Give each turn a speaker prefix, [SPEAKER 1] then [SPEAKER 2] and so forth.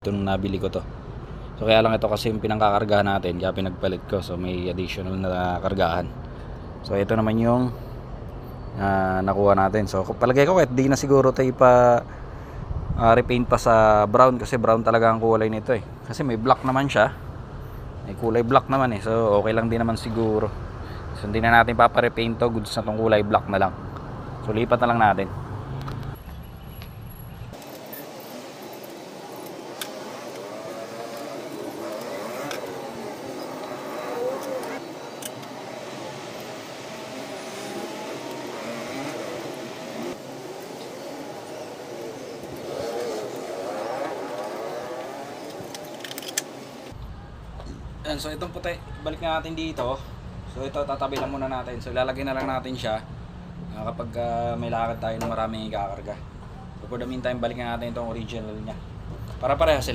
[SPEAKER 1] ito nung nabili ko to. So kaya lang ito kasi yung pinangkakargahan natin, kaya pinagpalit ko. So may additional na kargahan. So ito naman yung nakuha natin. So palagay ko kahit di na siguro tayo pa repaint pa sa brown, kasi brown talaga ang kulay nito eh. Kasi may black naman siya. May kulay black naman eh. So okay lang din naman siguro. So hindi na natin paparepaint to, goods na tong kulay black na lang. So lipat na lang natin. Yan, so itong puti, balik na natin dito. So ito tatabi lang muna natin. So lalagay na lang natin siya kapag may lakad tayo na maraming ikakarga. So for the meantime, balik na natin itong original niya para pareha sila.